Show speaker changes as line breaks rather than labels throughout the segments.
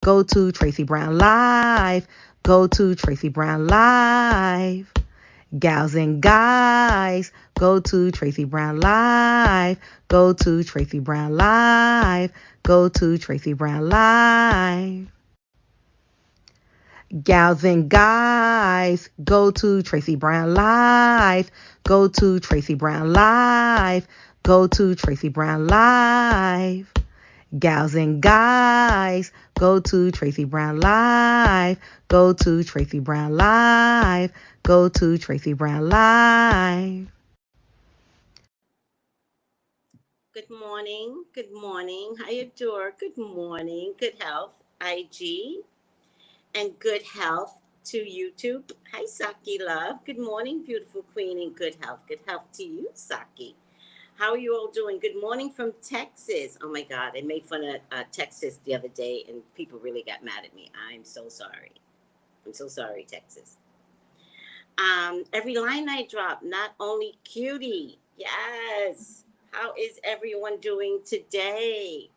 Go to Tracey Brown Live. Go to Tracey Brown Live. Gals and guys, go to Tracey Brown Live. Go to Tracey Brown Live. Go to Tracey Brown Live. Gals and guys, go to Tracey Brown Live. Go to Tracey Brown Live. Go to Tracey Brown Live. Gals and guys, go to Tracey Brown Live. Go to Tracey Brown Live. Go to Tracey Brown Live.
Good morning. Good morning. Hi, Adore. Good morning. Good health, IG. And good health to YouTube. Hi, Saki Love. Good morning, beautiful queen, and good health. Good health to you, Saki. How are you all doing? Good morning from Texas. Oh my God, I made fun of Texas the other day and people really got mad at me. I'm so sorry. I'm so sorry, Texas. Every line I drop, not only cutie. Yes. How is everyone doing today?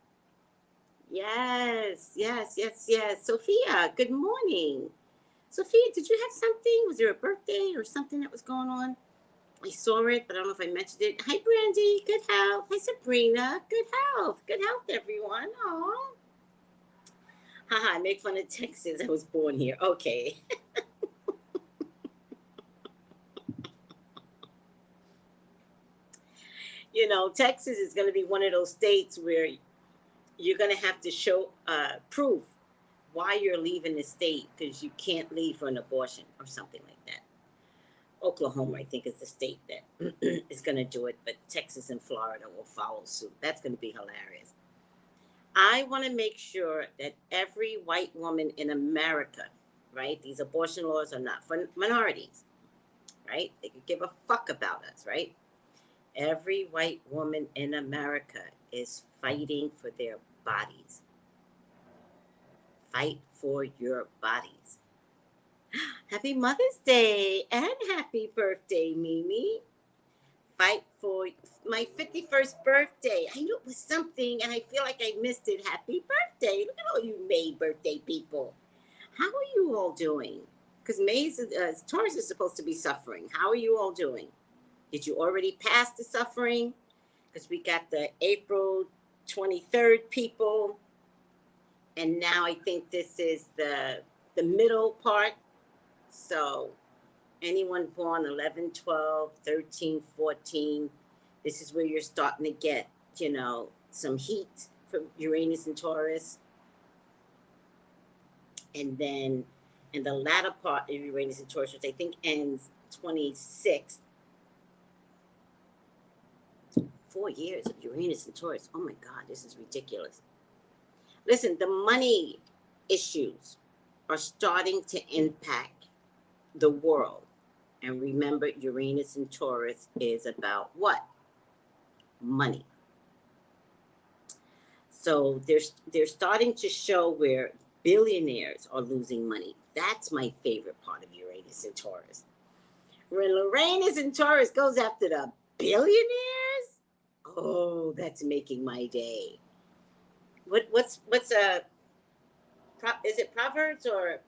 Yes. Sophia, good morning. Sophia, did you have something? Was there a birthday or something that was going on? I saw it, but I don't know if I mentioned it. Hi, Brandy. Good health. Hi, Sabrina. Good health. Good health, everyone. Aw. Haha, I make fun of Texas. I was born here. Okay. You know, Texas is going to be one of those states where you're going to have to show proof why you're leaving the state because you can't leave for an abortion or something like that. Oklahoma, I think, is the state that is going to do it, but Texas and Florida will follow suit. That's going to be hilarious. I want to make sure that every white woman in America, right? These abortion laws are not for minorities, right? They could give a fuck about us, right? Every white woman in America is fighting for their bodies. Fight for your bodies. Happy Mother's Day and happy birthday, Mimi. Fight for my 51st birthday. I knew it was something and I feel like I missed it. Happy birthday. Look at all you May birthday people. How are you all doing? Because Taurus is supposed to be suffering. How are you all doing? Did you already pass the suffering? Because we got the April 23rd people. And now I think this is the middle part. So anyone born 11, 12, 13, 14, this is where you're starting to get, you know, some heat from Uranus and Taurus. And then in the latter part of Uranus and Taurus, which I think ends 26th, 4 years of Uranus and Taurus. Oh my God, this is ridiculous. Listen, the money issues are starting to impact the world. And remember, Uranus and Taurus is about what? Money. So they're starting to show where billionaires are losing money. That's my favorite part of Uranus and Taurus. When Uranus and Taurus goes after the billionaires, oh, that's making my day. What's is it Proverbs or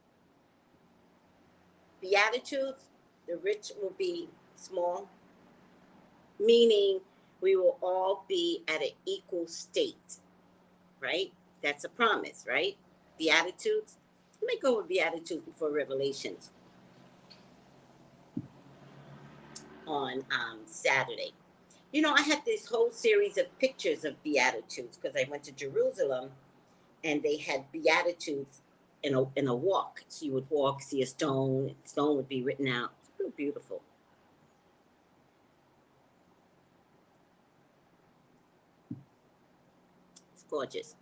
Beatitudes? The rich will be small, meaning we will all be at an equal state, right? That's a promise, right? Beatitudes. Let me go with Beatitudes before Revelations on Saturday. You know, I had this whole series of pictures of Beatitudes because I went to Jerusalem and they had Beatitudes in a walk. So you would walk, see a stone would be written out. It's real beautiful. It's gorgeous.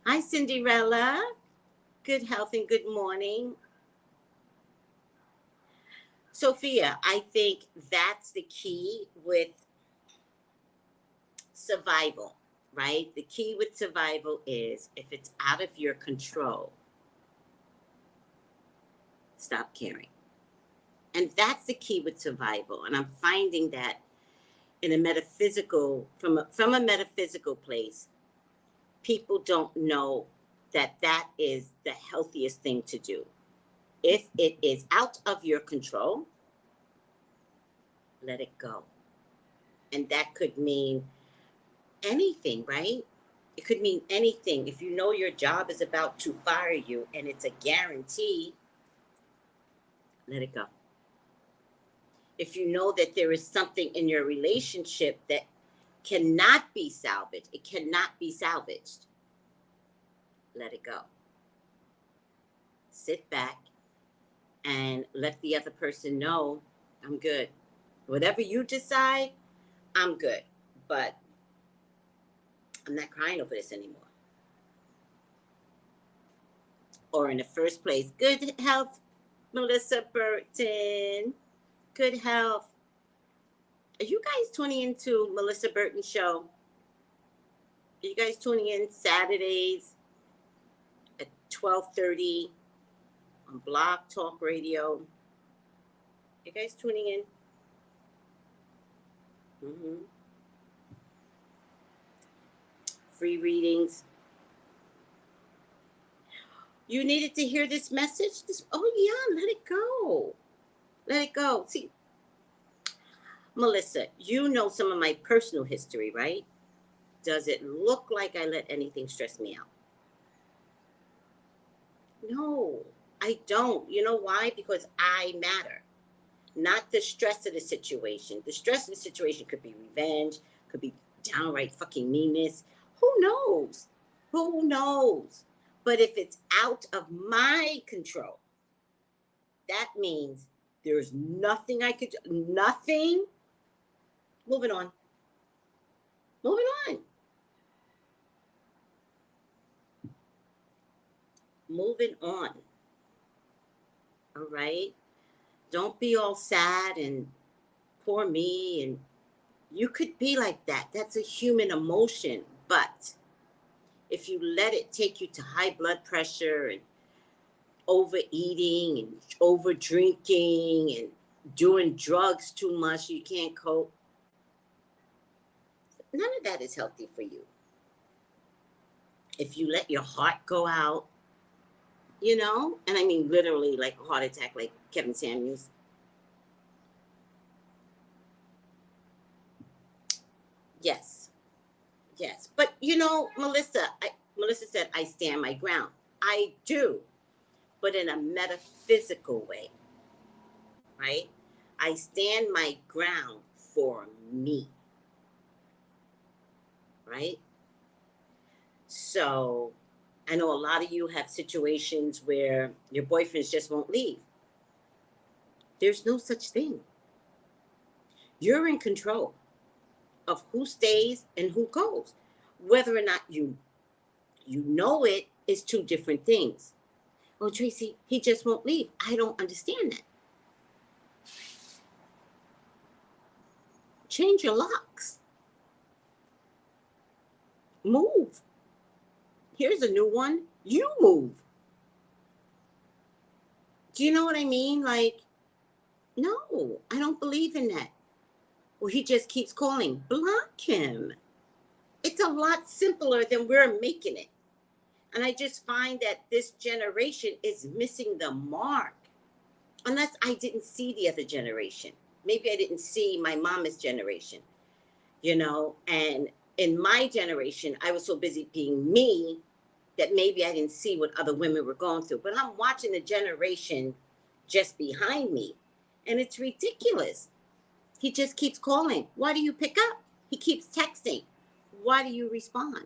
Hi, Cinderella. Good health and good morning. Sophia, I think that's the key with survival, right? The key with survival is if it's out of your control, stop caring. And that's the key with survival. And I'm finding that in a metaphysical, from a metaphysical place, people don't know that is the healthiest thing to do. If it is out of your control, let it go. And that could mean anything, right? It could mean anything. If you know your job is about to fire you and it's a guarantee, let it go. If you know that there is something in your relationship that cannot be salvaged, it cannot be salvaged, let it go. Sit back and let the other person know, I'm good. Whatever you decide, I'm good. But I'm not crying over this anymore. Or in the first place, good health, Melissa Burton. Good health. Are you guys tuning into Melissa Burton's show? Are you guys tuning in Saturdays at 12:30 on Blog Talk Radio? You guys tuning in? Mm-hmm. Free readings. You needed to hear this message? Oh, yeah, let it go. Let it go. See, Melissa, you know some of my personal history, right? Does it look like I let anything stress me out? No, I don't. You know why? Because I matter. Not the stress of the situation. The stress of the situation could be revenge, could be downright fucking meanness. Who knows? Who knows? But if it's out of my control, that means there's nothing I could do. Nothing. Moving on. Moving on. Moving on. All right? Don't be all sad and poor me. And you could be like that. That's a human emotion. But if you let it take you to high blood pressure and overeating and over drinking and doing drugs too much, you can't cope. None of that is healthy for you. If you let your heart go out, you know, and I mean literally like a heart attack, like Kevin Samuels. Yes. Yes. But you know, Melissa said, I stand my ground. I do, but in a metaphysical way, right? I stand my ground for me, right? So I know a lot of you have situations where your boyfriends just won't leave. There's no such thing. You're in control of who stays and who goes. Whether or not you know it is two different things. Oh, Tracy, he just won't leave. I don't understand that. Change your locks. Move. Here's a new one. You move. Do you know what I mean? Like, no, I don't believe in that. Well, he just keeps calling. Block him. It's a lot simpler than we're making it. And I just find that this generation is missing the mark. Unless I didn't see the other generation. Maybe I didn't see my mama's generation, you know, and in my generation, I was so busy being me that maybe I didn't see what other women were going through. But I'm watching the generation just behind me, and it's ridiculous. He just keeps calling. Why do you pick up? He keeps texting. Why do you respond?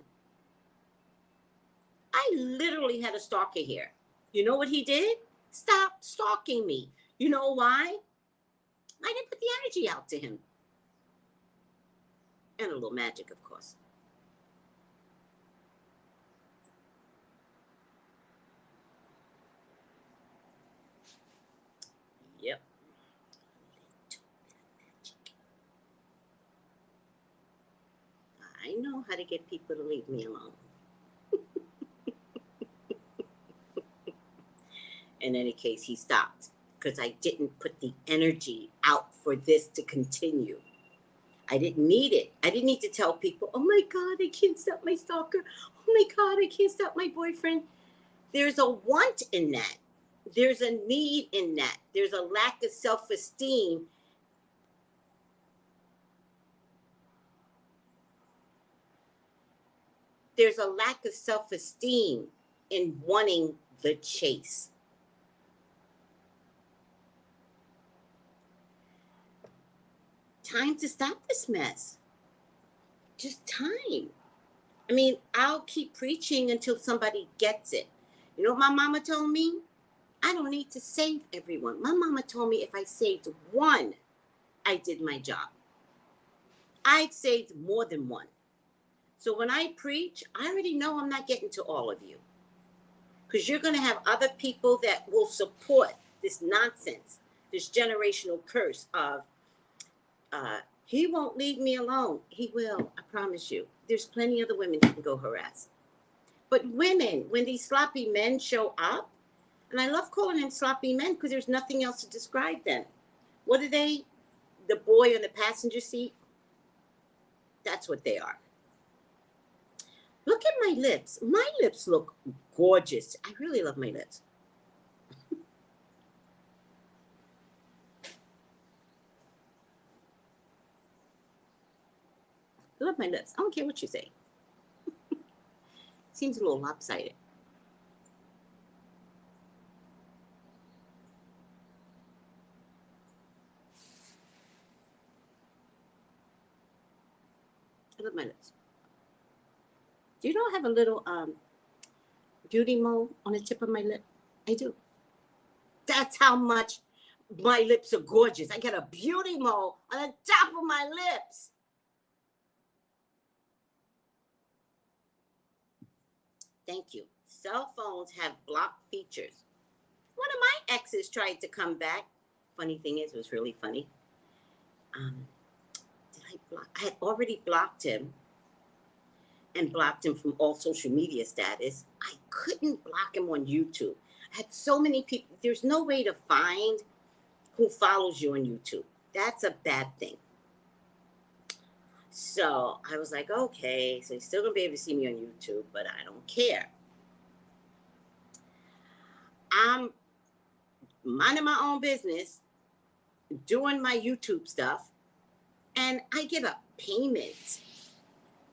I literally had a stalker here. You know what he did? Stop stalking me. You know why? I didn't put the energy out to him. And a little magic, of course. Yep. I know how to get people to leave me alone. In any case, he stopped because I didn't put the energy out for this to continue. I didn't need it. I didn't need to tell people, oh my God, I can't stop my stalker. Oh my God, I can't stop my boyfriend. There's a want in that. There's a need in that. There's a lack of self-esteem. There's a lack of self-esteem in wanting the chase. Time to stop this mess. Just time. I mean, I'll keep preaching until somebody gets it. You know what my mama told me? I don't need to save everyone. My mama told me if I saved one, I did my job. I've saved more than one. So when I preach, I already know I'm not getting to all of you. Because you're going to have other people that will support this nonsense, this generational curse of, he won't leave me alone. He will, I promise you. There's plenty of other women you can go harass. But women, when these sloppy men show up, and I love calling them sloppy men because there's nothing else to describe them. What are they? The boy on the passenger seat? That's what they are. Look at my lips. My lips look gorgeous. I really love my lips. I love my lips. I don't care what you say. Seems a little lopsided. I love my lips. Do you know I have a little beauty mole on the tip of my lip? I do. That's how much my lips are gorgeous. I got a beauty mole on the top of my lips. Thank you. Cell phones have block features. One of my exes tried to come back. Funny thing is, it was really funny. I had already blocked him and blocked him from all social media status. I couldn't block him on YouTube. I had so many people. There's no way to find who follows you on YouTube. That's a bad thing. So I was like, okay, so he's still going to be able to see me on YouTube, but I don't care. I'm minding my own business, doing my YouTube stuff, and I get a payment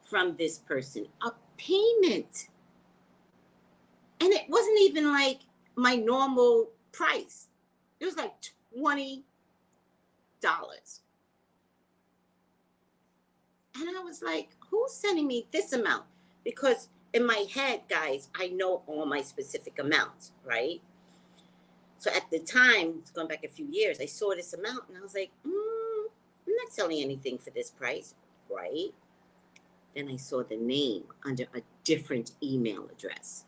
from this person. A payment. And it wasn't even like my normal price. It was like $20. And I was like, who's sending me this amount? Because in my head, guys, I know all my specific amounts, right? So at the time, it's going back a few years, I saw this amount and I was like, I'm not selling anything for this price, right? Then I saw the name under a different email address.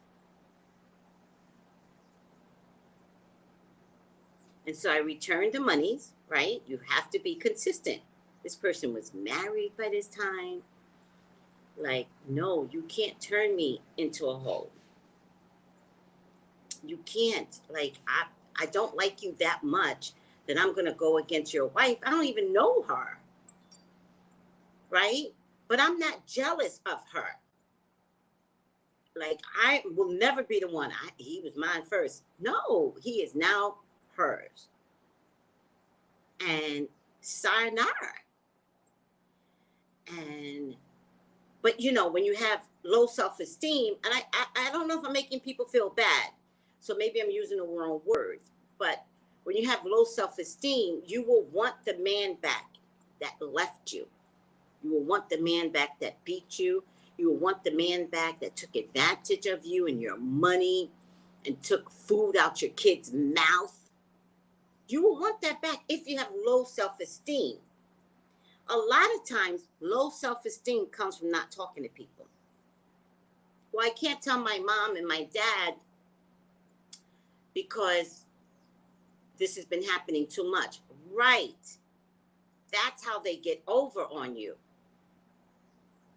And so I returned the monies, right? You have to be consistent. This person was married by this time. Like, no, you can't turn me into a hoe. You can't. Like, I don't like you that much that I'm going to go against your wife. I don't even know her. Right? But I'm not jealous of her. Like, I will never be the one. He was mine first. No, he is now hers. And sayonara. But you know, when you have low self-esteem, and I don't know if I'm making people feel bad, so maybe I'm using the wrong words, but when you have low self-esteem, you will want the man back that left you. You will want the man back that beat you. You will want the man back that took advantage of you and your money and took food out your kid's mouth. You will want that back if you have low self-esteem. A lot of times, low self-esteem comes from not talking to people. Well, I can't tell my mom and my dad because this has been happening too much. Right. That's how they get over on you.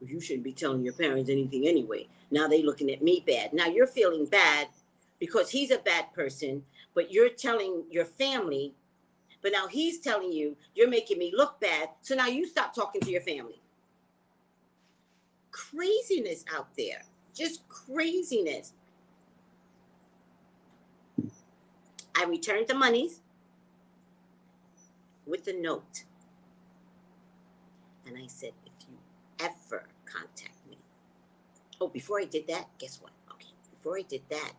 You shouldn't be telling your parents anything anyway. Now they're looking at me bad. Now you're feeling bad because he's a bad person, but you're telling your family. But now he's telling you, you're making me look bad. So now you stop talking to your family. Craziness out there. Just craziness. returned the monies with a note. And I said, if you ever contact me. Oh, before I did that, guess what? Okay, before I did that,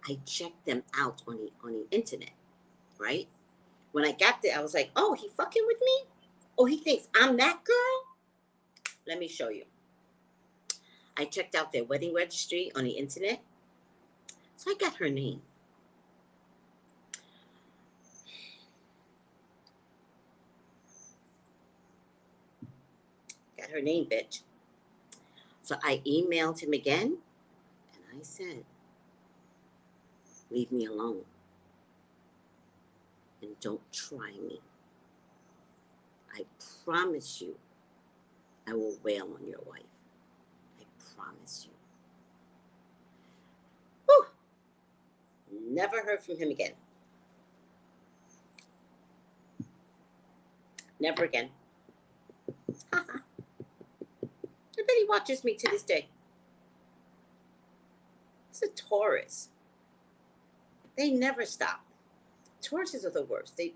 I checked them out on the internet, right? When I got there, I was like, oh, he fucking with me? Oh, he thinks I'm that girl? Let me show you. I checked out their wedding registry on the internet. So I got her name. Got her name, bitch. So I emailed him again, and I said, leave me alone. And don't try me. I promise you, I will wail on your wife. I promise you. Whew. Never heard from him again. Never again. I bet he watches me to this day. It's a Taurus. They never stop. Tauruses are the worst. They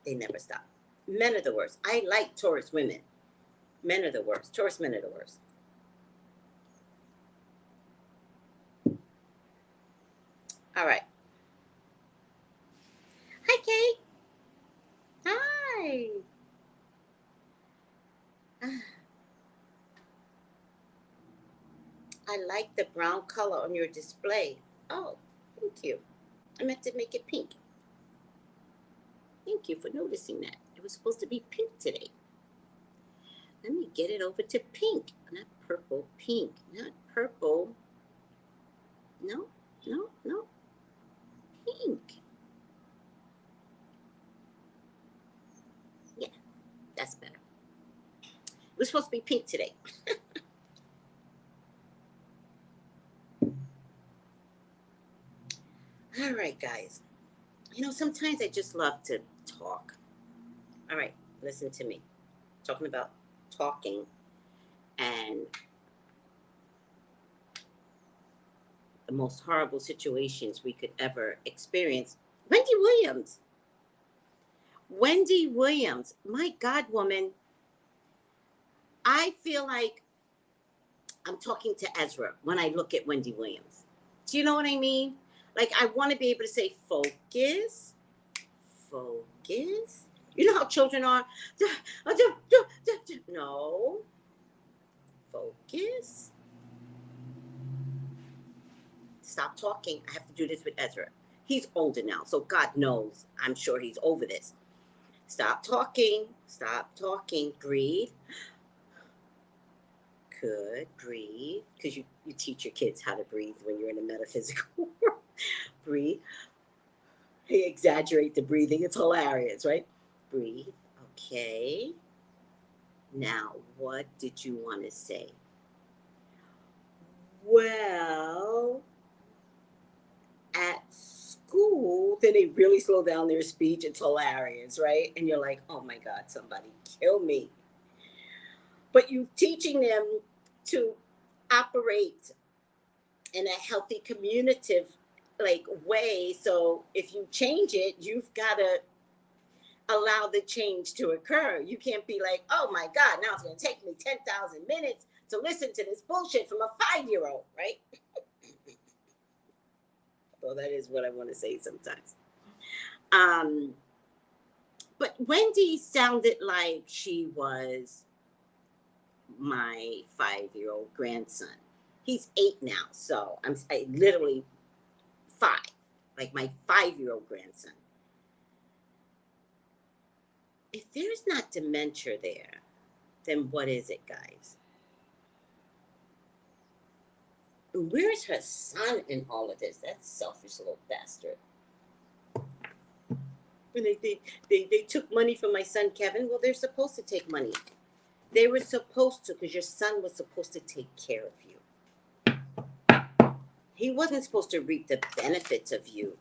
never stop. Men are the worst. I like Taurus women. Men are the worst. Taurus men are the worst. All right. Hi, Kate. Hi. I like the brown color on your display. Oh, thank you. I meant to make it pink. Thank you for noticing that. It was supposed to be pink today. Let me get it over to pink. Not purple, pink. Not purple. No. Pink. Yeah, that's better. It was supposed to be pink today. All right, guys. Sometimes I just love to talk. All right, listen to me. Talking about talking and the most horrible situations we could ever experience. Wendy Williams. Wendy Williams. My God, woman. I feel like I'm talking to Ezra when I look at Wendy Williams. Do you know what I mean? Like, I want to be able to say, focus. Focus. You know how children are? No. Focus. Stop talking. I have to do this with Ezra. He's older now, so God knows. I'm sure he's over this. Stop talking. Stop talking. Breathe. Good. Breathe. Because you teach your kids how to breathe when you're in a metaphysical world. Breathe. They exaggerate the breathing. It's hilarious, right? Breathe. Okay. Now, what did you want to say? Well, at school, then they really slow down their speech. It's hilarious, right? And you're like, oh my God, somebody kill me. But you're teaching them to operate in a healthy, communicative way. So if you change it, you've got to allow the change to occur. You can't be like, oh my God, now it's going to take me 10,000 minutes to listen to this bullshit from a 5-year-old, right? Well, that is what I want to say sometimes. But Wendy sounded like she was my 5-year-old grandson. He's 8 now, so I literally 5, like my 5-year-old grandson. If there's not dementia there, then what is it, guys? Where's her son in all of this? That selfish little bastard. When they took money from my son, Kevin. Well, they're supposed to take money. They were supposed to, because your son was supposed to take care of you. He wasn't supposed to reap the benefits of you.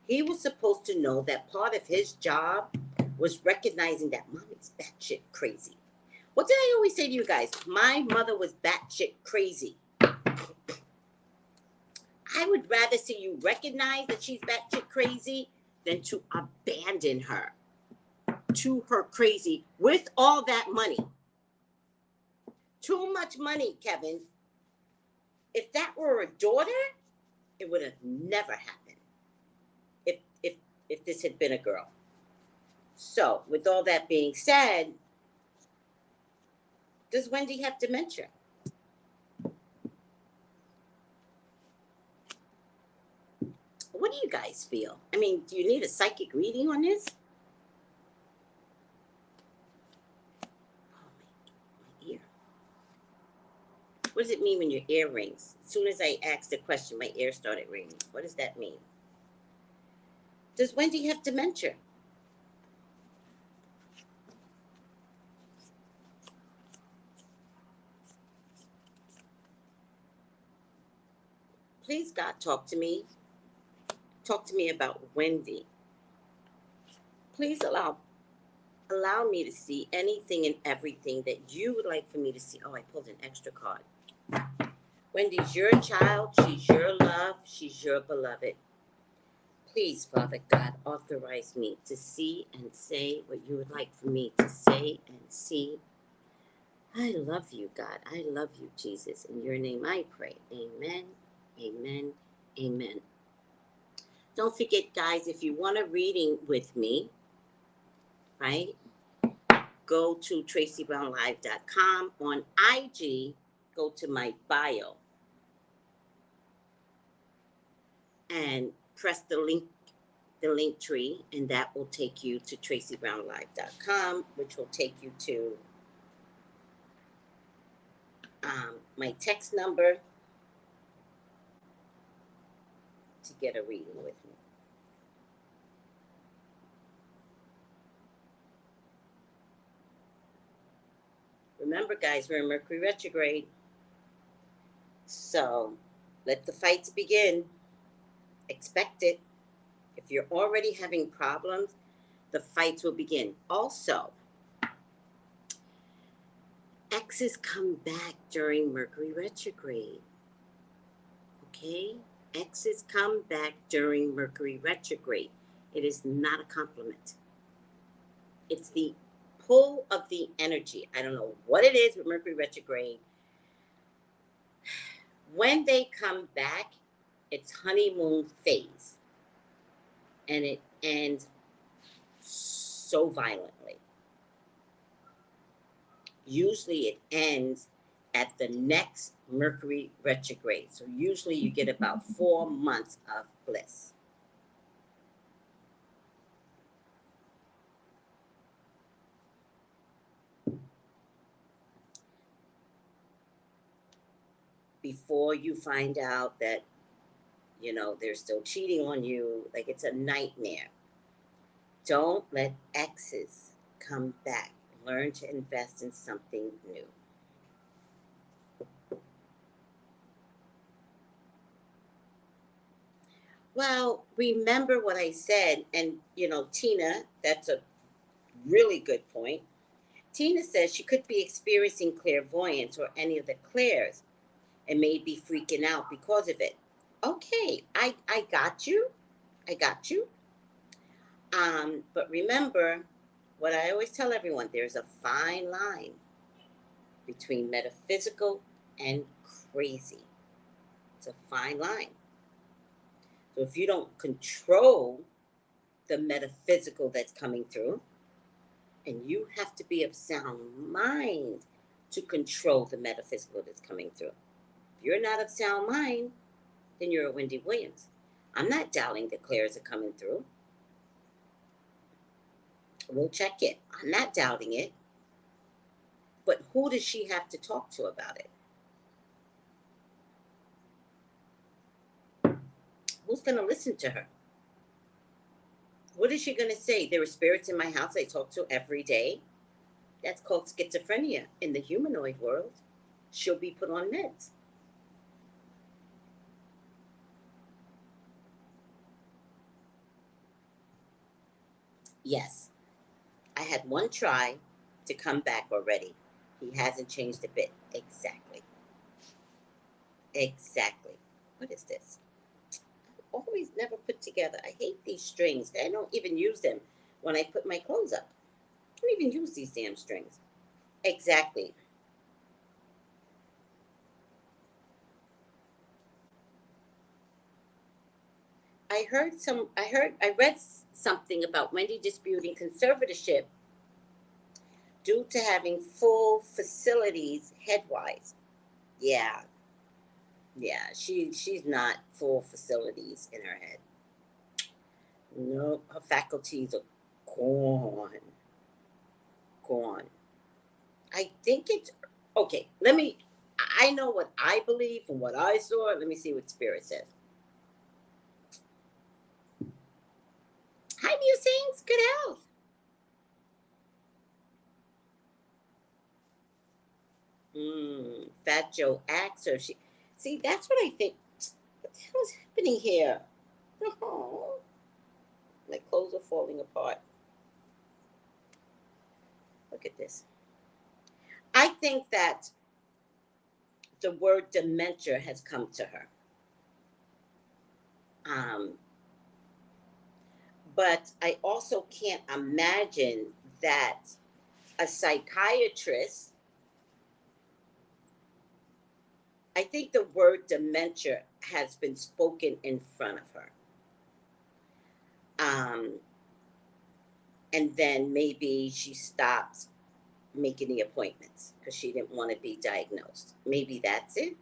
He was supposed to know that part of his job was recognizing that mommy's batshit crazy. What did I always say to you guys? My mother was batshit crazy. I would rather see you recognize that she's batshit crazy than to abandon her to her crazy with all that money. Too much money, Kevin. If that were a daughter, it would have never happened. If this had been a girl. So, with all that being said, does Wendy have dementia? What do you guys feel? I mean, do you need a psychic reading on this? Oh, my ear. What does it mean when your ear rings? As soon as I asked the question, my ear started ringing. What does that mean? Does Wendy have dementia? Please, God, talk to me. Talk to me about Wendy. Please allow me to see anything and everything that you would like for me to see. Oh, I pulled an extra card. Wendy's your child. She's your love. She's your beloved. Please, Father God, authorize me to see and say what you would like for me to say and see. I love you, God. I love you, Jesus. In your name I pray. Amen, amen, amen. Don't forget, guys, if you want a reading with me, right, go to TraceybrownliveTALK. On IG, go to my bio and press the link tree, and that will take you to Traceybrownlive.com, which will take you to my text number to get a reading with me. Remember, guys, we're in Mercury retrograde. So let the fights begin. Expect it. If you're already having problems, the fights will begin. Also, exes come back during Mercury retrograde. Okay? Exes come back during Mercury retrograde. It is not a compliment. It's the pull of the energy. I don't know what it is with Mercury retrograde. When they come back, it's honeymoon phase. And it ends so violently. Usually it ends at the next Mercury retrograde. So usually you get about 4 months of bliss. Before you find out that, you know, they're still cheating on you, like it's a nightmare. Don't let exes come back. Learn to invest in something new. Well, remember what I said, and, you know, Tina, that's a really good point. Tina says she could be experiencing clairvoyance or any of the clairs and may be freaking out because of it. Okay, I got you. I got you. But remember what I always tell everyone, there's a fine line between metaphysical and crazy. It's a fine line. So if you don't control the metaphysical that's coming through, and you have to be of sound mind to control the metaphysical that's coming through. If you're not of sound mind, then you're a Wendy Williams. I'm not doubting the clairs are coming through. We'll check it. I'm not doubting it. But who does she have to talk to about it? Who's going to listen to her? What is she going to say? There are spirits in my house I talk to every day. That's called schizophrenia in the humanoid world. She'll be put on meds. Yes, I had one try to come back already. He hasn't changed a bit. Exactly. Exactly. What is this? always never put together. I hate these strings. I don't even use them when I put my clothes up. I don't even use these damn strings. Exactly. I read something about Wendy disputing conservatorship due to having full facilities headwise. Yeah, yeah, she's not full facilities in her head. No, her faculties are gone, gone. I think it's okay. Let me. I know what I believe from what I saw. Let me see what Spirit says. Hi, musings. Good health. Fat Joe asked her. She see. That's what I think. What the hell is happening here? Oh, my clothes are falling apart. Look at this. I think that the word dementia has come to her. Um, but I also can't imagine that a psychiatrist, I think the word dementia has been spoken in front of her. Um, and then maybe she stopped making the appointments because she didn't want to be diagnosed. Maybe that's it.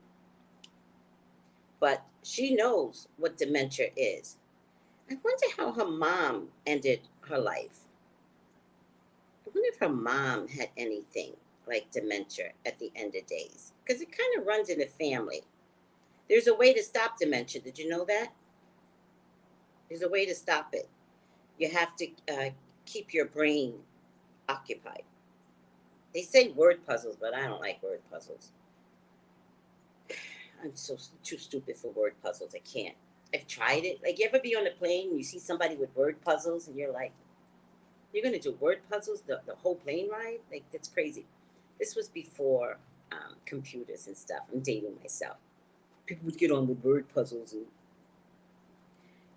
But she knows what dementia is. I wonder how her mom ended her life. I wonder if her mom had anything like dementia at the end of days. Because it kind of runs in the family. There's a way to stop dementia. Did you know that? There's a way to stop it. You have to keep your brain occupied. They say word puzzles, but I don't like word puzzles. I'm so too stupid for word puzzles. I can't. I've tried it. Like, you ever be on a plane and you see somebody with word puzzles and you're like, you're going to do word puzzles the whole plane ride? Like, that's crazy. This was before computers and stuff. I'm dating myself. People would get on the word puzzles and,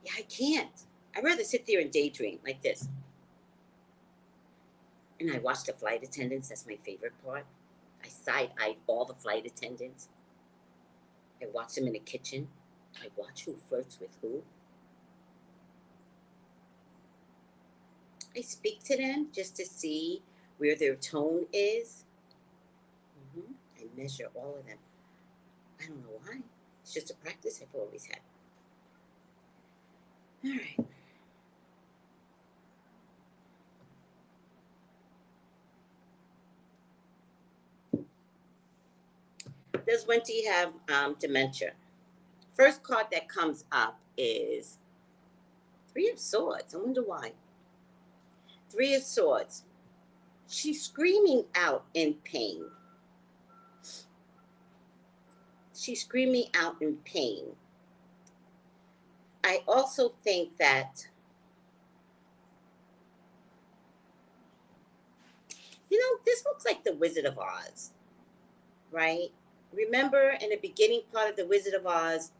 yeah, I can't. I'd rather sit there and daydream like this. And I watch the flight attendants. That's my favorite part. I side-eyed all the flight attendants. I watch them in the kitchen. I watch who flirts with who. I speak to them just to see where their tone is. I measure all of them. I don't know why. It's just a practice I've always had. All right. Does Wendy have dementia? First card that comes up is Three of Swords. I wonder why. Three of Swords. She's screaming out in pain. She's screaming out in pain. I also think that, this looks like the Wizard of Oz, right? Remember in the beginning part of the Wizard of Oz,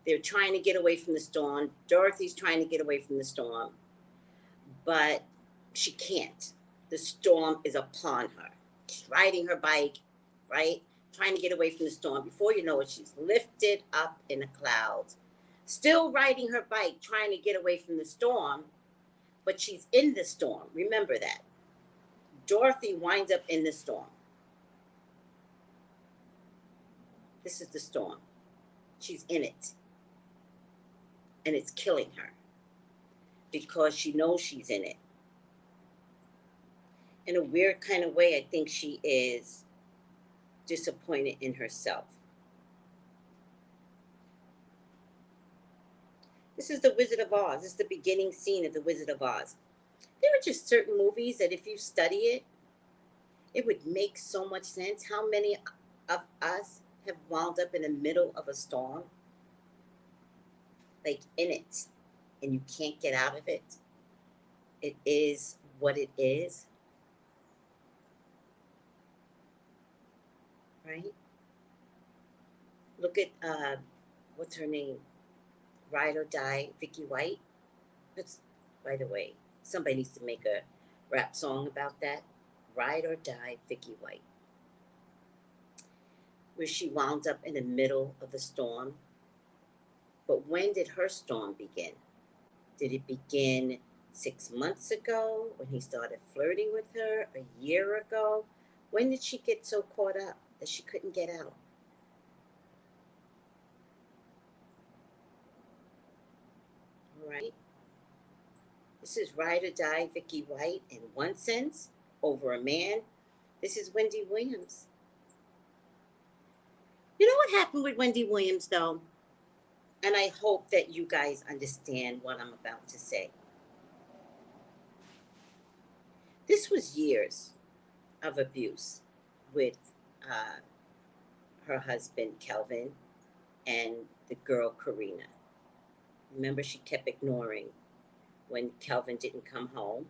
they're trying to get away from the storm. Dorothy's trying to get away from the storm, but she can't. The storm is upon her. She's riding her bike, right? Trying to get away from the storm. Before you know it, she's lifted up in the clouds. Still riding her bike, trying to get away from the storm, but she's in the storm. Remember that. Dorothy winds up in the storm. This is the storm. She's in it. And it's killing her because she knows she's in it. In a weird kind of way, I think she is disappointed in herself. This is the Wizard of Oz. This is the beginning scene of the Wizard of Oz. There are just certain movies that if you study it, it would make so much sense. How many of us have wound up in the middle of a storm? Like, in it, and you can't get out of it. It is what it is. Right? Look at, what's her name? Ride or Die, Vicky White. That's, by the way, somebody needs to make a rap song about that. Ride or Die, Vicky White. Where she wound up in the middle of the storm. But when did her storm begin? Did it begin 6 months ago when he started flirting with her? A year ago? When did she get so caught up that she couldn't get out? All right. This is Ride or Die, Vicky White, in one sense, over a man. This is Wendy Williams. You know what happened with Wendy Williams, though? And I hope that you guys understand what I'm about to say. This was years of abuse with her husband, Kelvin, and the girl, Karina. Remember, she kept ignoring when Kelvin didn't come home.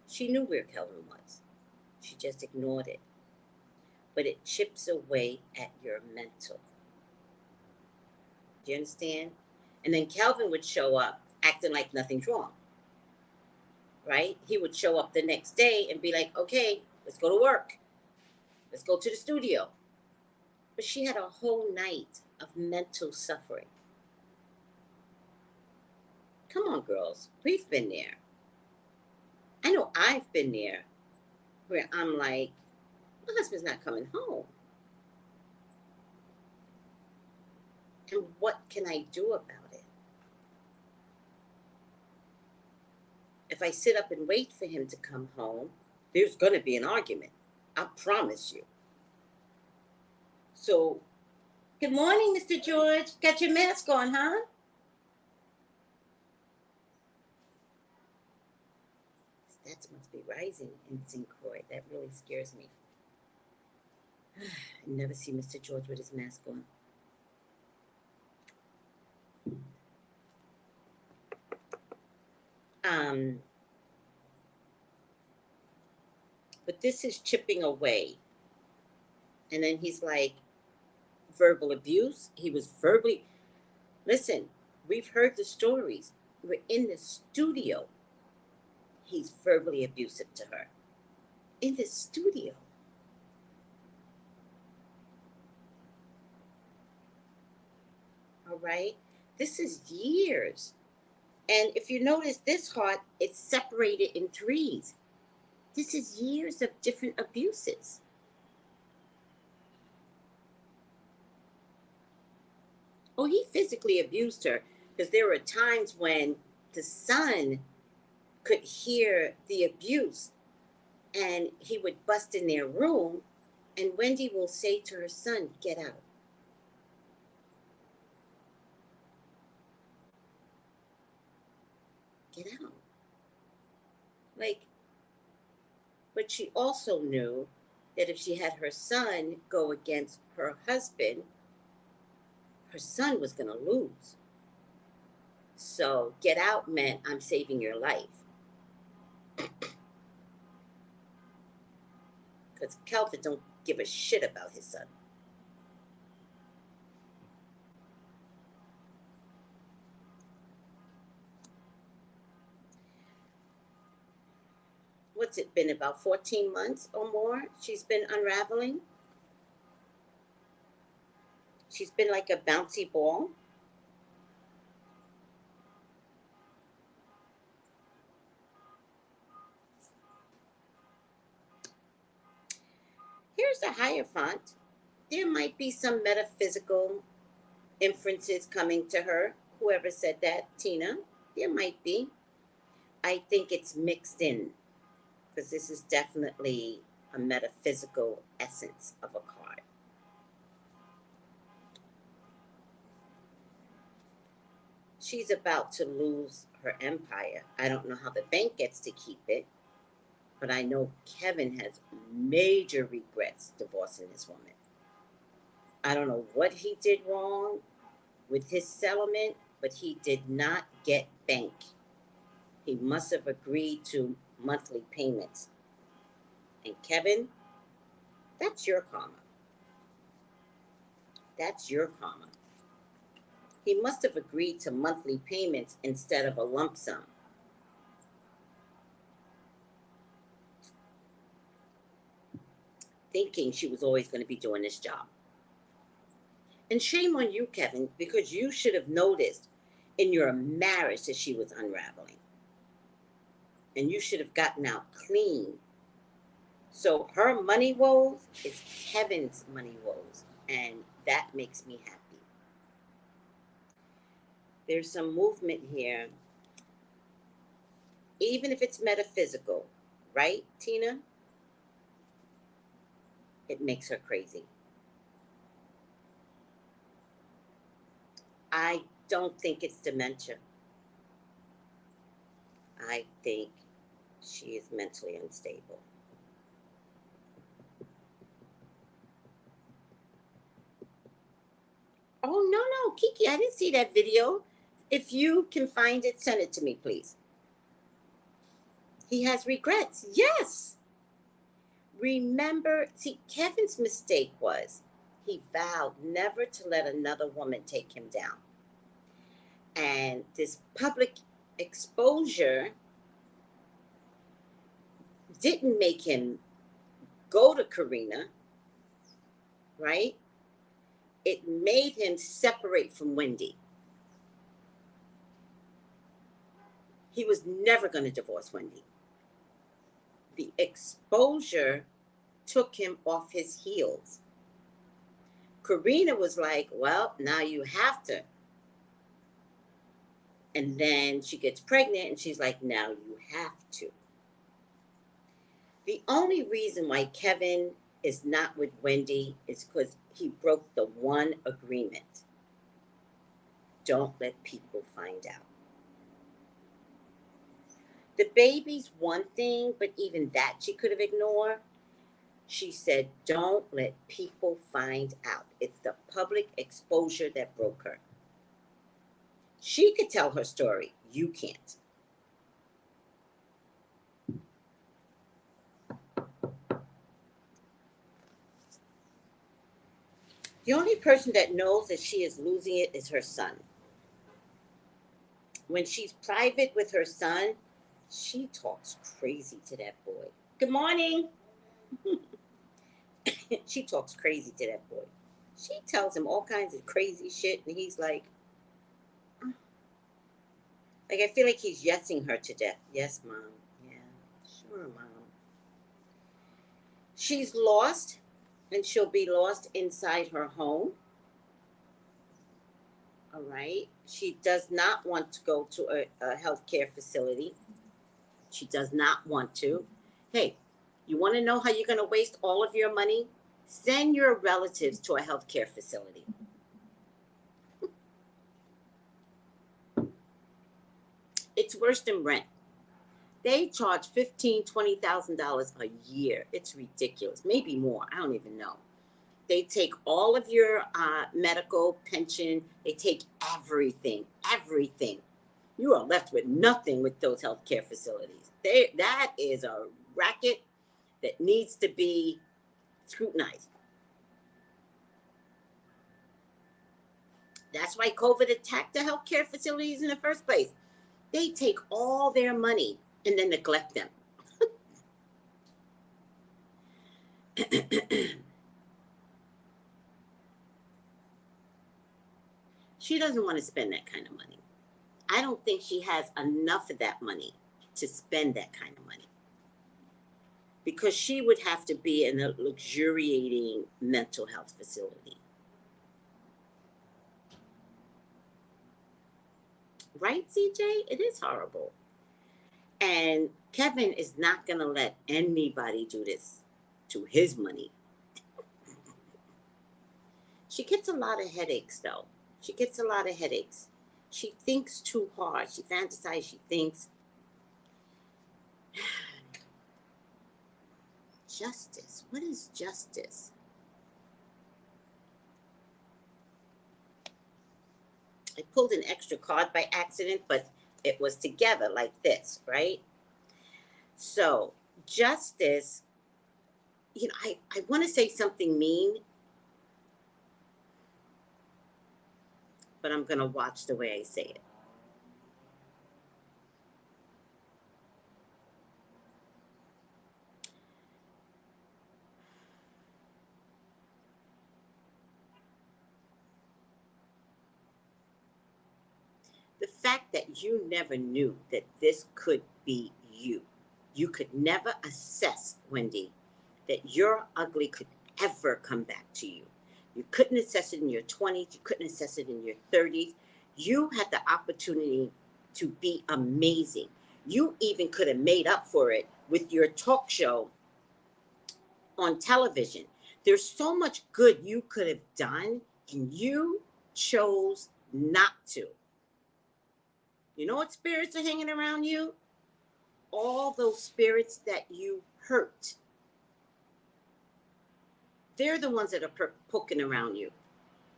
She knew where Kelvin was. She just ignored it. But it chips away at your mental. Do you understand? And then Kelvin would show up acting like nothing's wrong. Right? He would show up the next day and be like, okay, let's go to work. Let's go to the studio. But she had a whole night of mental suffering. Come on, girls. We've been there. I know I've been there where I'm like, my husband's not coming home. And what can I do about it? If I sit up and wait for him to come home, there's going to be an argument. I promise you. So, good morning, Mr. George. Got your mask on, huh? Stats must be rising in St. Croix. That really scares me. I never see Mr. George with his mask on. But this is chipping away. And then he's like, verbal abuse. He was verbally, listen, we've heard the stories. We're in the studio. He's verbally abusive to her. In the studio. All right? This is years. And if you notice this heart, it's separated in threes. This is years of different abuses. Oh, he physically abused her because there were times when the son could hear the abuse and he would bust in their room and Wendy will say to her son, get out. Get out. Like, but she also knew that if she had her son go against her husband, her son was going to lose. So get out meant I'm saving your life. Because Kelvin don't give a shit about his son. What's it been, about 14 months or more? She's been unraveling. She's been like a bouncy ball. Here's the Hierophant. There might be some metaphysical inferences coming to her. Whoever said that, Tina, there might be. I think it's mixed in because this is definitely a metaphysical essence of a card. She's about to lose her empire. I don't know how the bank gets to keep it, but I know Kevin has major regrets divorcing this woman. I don't know what he did wrong with his settlement, but he did not get bank. He must have agreed to monthly payments. And Kevin, that's your karma. That's your karma. He must have agreed to monthly payments instead of a lump sum. Thinking she was always going to be doing this job. And shame on you, Kevin, because you should have noticed in your marriage that she was unraveling. And you should have gotten out clean. So her money woes is Kevin's money woes. And that makes me happy. There's some movement here. Even if it's metaphysical, right, Tina? It makes her crazy. I don't think it's dementia. I think she is mentally unstable. Oh, no, Kiki, I didn't see that video. If you can find it, send it to me, please. He has regrets. Yes. Remember, see, Kevin's mistake was he vowed never to let another woman take him down. And this public exposure didn't make him go to Karina, right? It made him separate from Wendy. He was never going to divorce Wendy. The exposure took him off his heels. Karina was like, well, now you have to. And then she gets pregnant and she's like, now you have to. The only reason why Kevin is not with Wendy is because he broke the one agreement. Don't let people find out. The baby's one thing, but even that she could have ignored. She said, don't let people find out. It's the public exposure that broke her. She could tell her story. You can't. The only person that knows that she is losing it is her son. When she's private with her son, she talks crazy to that boy. Good morning. She talks crazy to that boy. She tells him all kinds of crazy shit, and he's like I feel like he's yesing her to death. Yes, Mom. Yeah, sure, Mom. She's lost, and she'll be lost inside her home. All right. She does not want to go to a healthcare facility. She does not want to. Hey, you want to know how you're going to waste all of your money? Send your relatives to a healthcare facility. It's worse than rent. They charge $15,000, $20,000 a year. It's ridiculous. Maybe more. I don't even know. They take all of your medical, pension. They take everything. You are left with nothing with those healthcare facilities. That is a racket that needs to be scrutinized. That's why COVID attacked the healthcare facilities in the first place. They take all their money and then neglect them. She doesn't want to spend that kind of money. I don't think she has enough of that money to spend that kind of money. Because she would have to be in a luxuriating mental health facility. Right, CJ? It is horrible. And Kevin is not going to let anybody do this to his money. She gets a lot of headaches, though. She gets a lot of headaches. She thinks too hard. She fantasizes. She thinks. Justice. What is justice? I pulled an extra card by accident, but it was together like this, right? So, justice, I want to say something mean, but I'm going to watch the way I say it. The fact that you never knew that this could be you. You could never assess, Wendy, that your ugly could ever come back to you. You couldn't assess it in your 20s. You couldn't assess it in your 30s. You had the opportunity to be amazing. You even could have made up for it with your talk show on television. There's so much good you could have done, and you chose not to. You know what spirits are hanging around you? All those spirits that you hurt. They're the ones that are poking around you.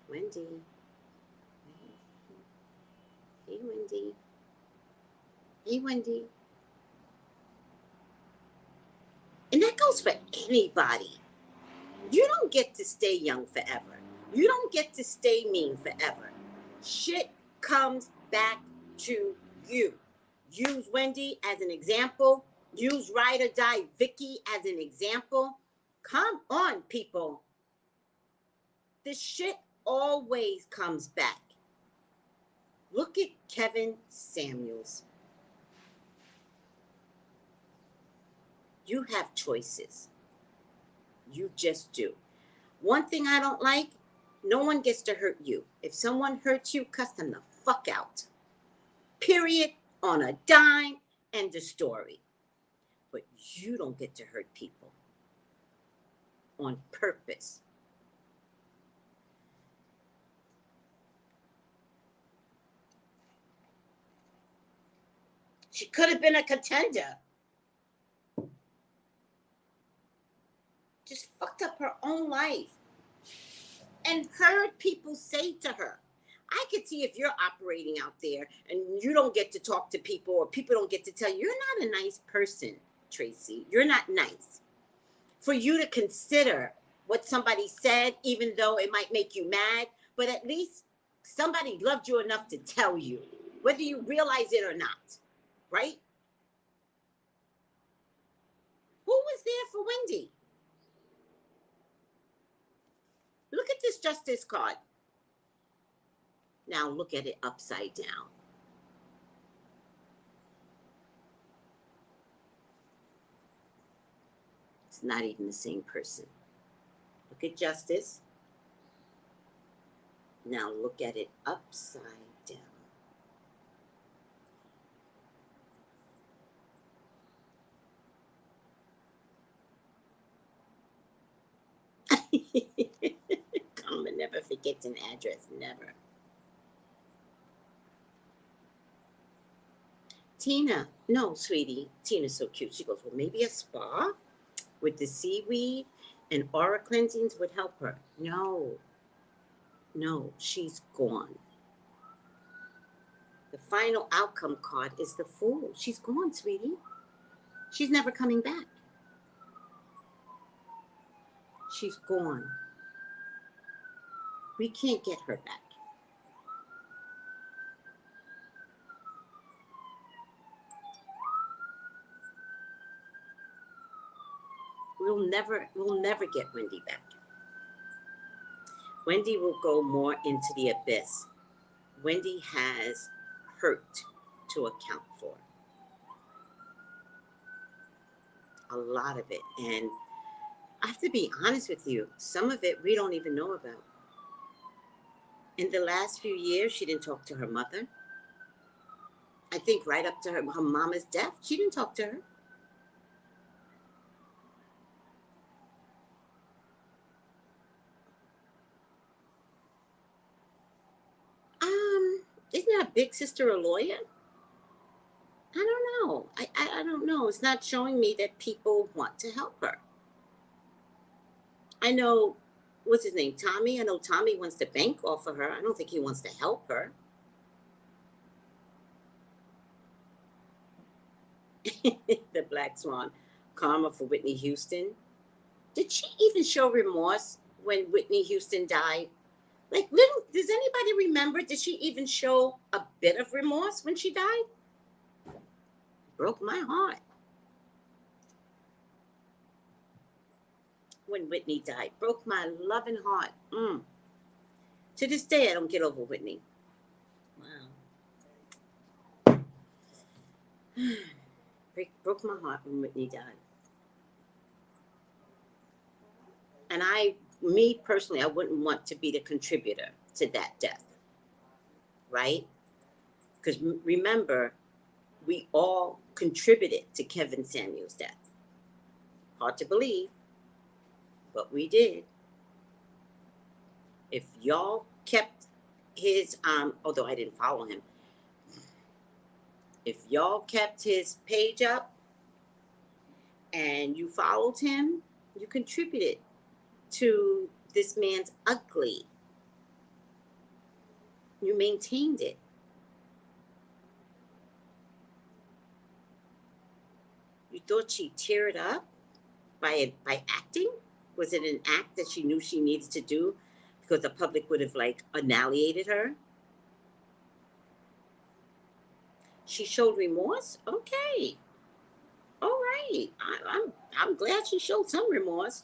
Wendy. Hey, Wendy. Hey, Wendy. And that goes for anybody. You don't get to stay young forever. You don't get to stay mean forever. Shit comes back to you. Use Wendy as an example. Use Ride or Die Vicky as an example. Come on, people. This shit always comes back. Look at Kevin Samuels. You have choices. You just do. One thing I don't like, no one gets to hurt you. If someone hurts you, cuss them the fuck out. Period. On a dime. End of story. But you don't get to hurt people on purpose. She could have been a contender. Just fucked up her own life. And heard people say to her, I could see if you're operating out there and you don't get to talk to people or people don't get to tell you, you're not a nice person, Tracy. You're not nice. For you to consider what somebody said, even though it might make you mad, but at least somebody loved you enough to tell you, whether you realize it or not, right? Who was there for Wendy? Look at this justice card. Now look at it upside down. It's not even the same person. Look at justice. Now look at it upside down. Karma never forgets an address, never. Tina, no, sweetie. Tina's so cute. She goes, well, maybe a spa with the seaweed and aura cleansings would help her. No, she's gone. The final outcome card is the Fool. She's gone, sweetie. She's never coming back. She's gone. We can't get her back. We'll never get Wendy back. Wendy will go more into the abyss. Wendy has hurt to account for. A lot of it. And I have to be honest with you, some of it we don't even know about. In the last few years, she didn't talk to her mother. I think right up to her mama's death, she didn't talk to her. Isn't her big sister a lawyer? I don't know. I don't know. It's not showing me that people want to help her. I know, what's his name? Tommy. I know Tommy wants to bank off of her. I don't think he wants to help her. The Black Swan. Karma for Whitney Houston. Did she even show remorse when Whitney Houston died? Like, little, does anybody remember? Did she even show a bit of remorse when she died? Broke my heart when Whitney died. Broke my loving heart. To this day, I don't get over Whitney. Wow. Broke my heart when Whitney died. And me personally, I wouldn't want to be the contributor to that death. Right? Because remember, we all contributed to Kevin Samuel's death. Hard to believe, but we did. If y'all kept his, although I didn't follow him, if y'all kept his page up and you followed him, you contributed to this man's ugly. You maintained it. You thought she'd tear it up by acting? Was it an act that she knew she needed to do because the public would have like annihilated her? She showed remorse? Okay. All right. I'm glad she showed some remorse.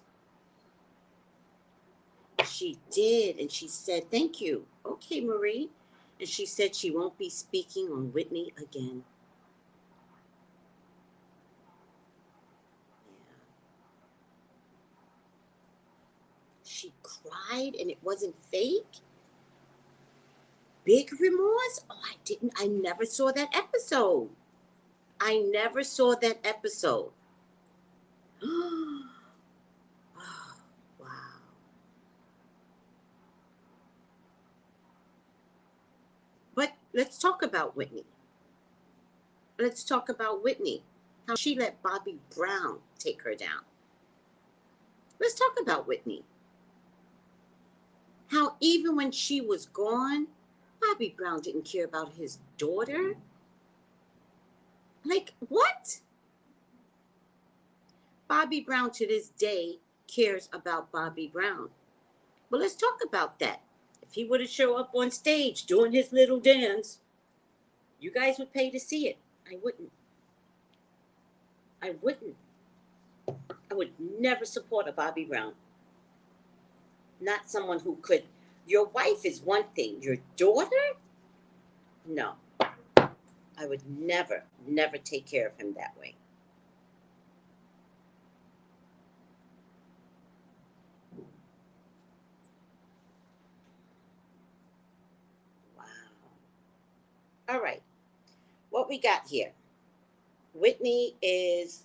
She did, and she said, "Thank you." Okay, Marie. And she said she won't be speaking on Whitney again. Yeah. She cried and it wasn't fake? Big remorse? Oh, I never saw that episode. I never saw that episode. Oh, wow. But let's talk about Whitney. Let's talk about Whitney. How she let Bobby Brown take her down. Let's talk about Whitney. How even when she was gone, Bobby Brown didn't care about his daughter. Like, what? Bobby Brown to this day cares about Bobby Brown. But let's talk about that. If he would have shown up on stage doing his little dance, you guys would pay to see it. I wouldn't. I wouldn't. I would never support a Bobby Brown. Not someone who could. Your wife is one thing. Your daughter? No. I would never, never take care of him that way. Wow. All right. What we got here? Whitney is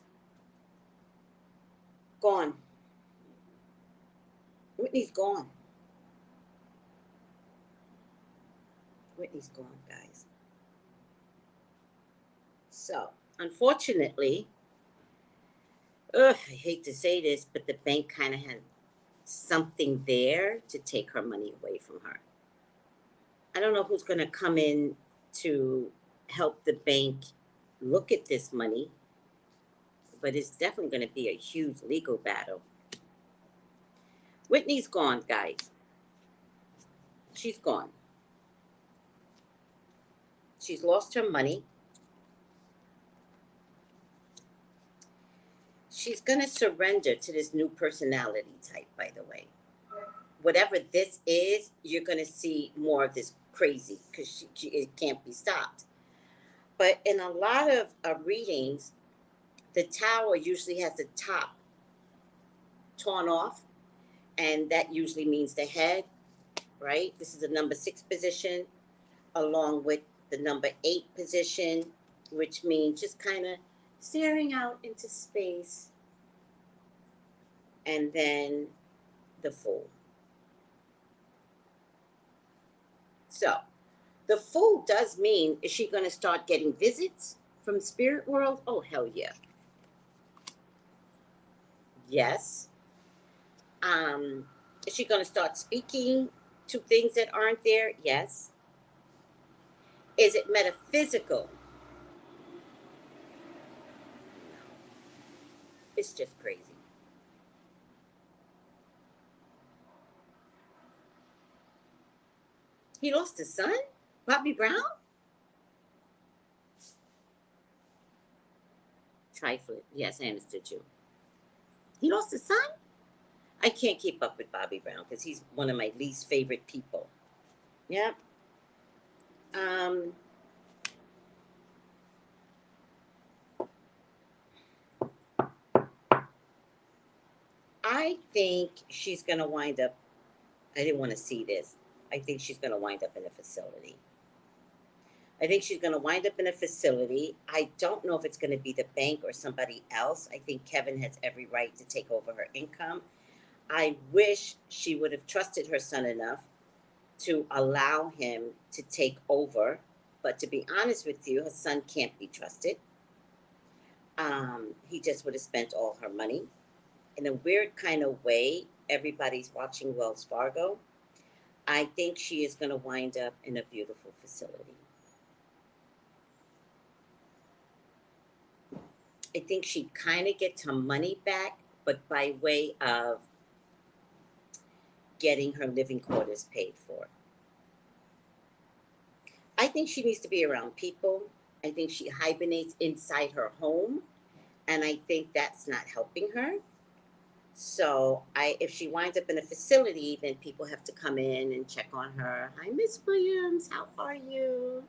gone. Whitney's gone. Whitney's gone, guys. So, unfortunately, I hate to say this, but the bank kind of had something there to take her money away from her. I don't know who's going to come in to help the bank look at this money, but it's definitely going to be a huge legal battle. Whitney's gone, guys. She's gone. She's lost her money. She's going to surrender to this new personality type, by the way. Whatever this is, you're going to see more of this crazy because it can't be stopped. But in a lot of readings, the tower usually has the top torn off, and that usually means the head, right? This is the number 6 position, along with the number 8 position, which means just kind of staring out into space, and then the Fool. So, the Fool does mean, is she going to start getting visits from spirit world? Oh, hell yeah. Yes. Is she going to start speaking to things that aren't there? Yes. Is it metaphysical? It's just crazy. He lost his son? Bobby Brown? Trifling. Yes, I understood you. He lost his son? I can't keep up with Bobby Brown because he's one of my least favorite people. Yeah. Um, I think she's going to wind up, I didn't want to see this. I think she's going to wind up in a facility. I think she's going to wind up in a facility. I don't know if it's going to be the bank or somebody else. I think Kevin has every right to take over her income. I wish she would have trusted her son enough to allow him to take over. But to be honest with you, her son can't be trusted. He just would have spent all her money. In a weird kind of way, everybody's watching Wells Fargo. I think she is going to wind up in a beautiful facility. I think she kind of gets her money back, but by way of getting her living quarters paid for. I think she needs to be around people. I think she hibernates inside her home, and I think that's not helping her. So if she winds up in a facility, then people have to come in and check on her. Hi, Miss Williams, how are you?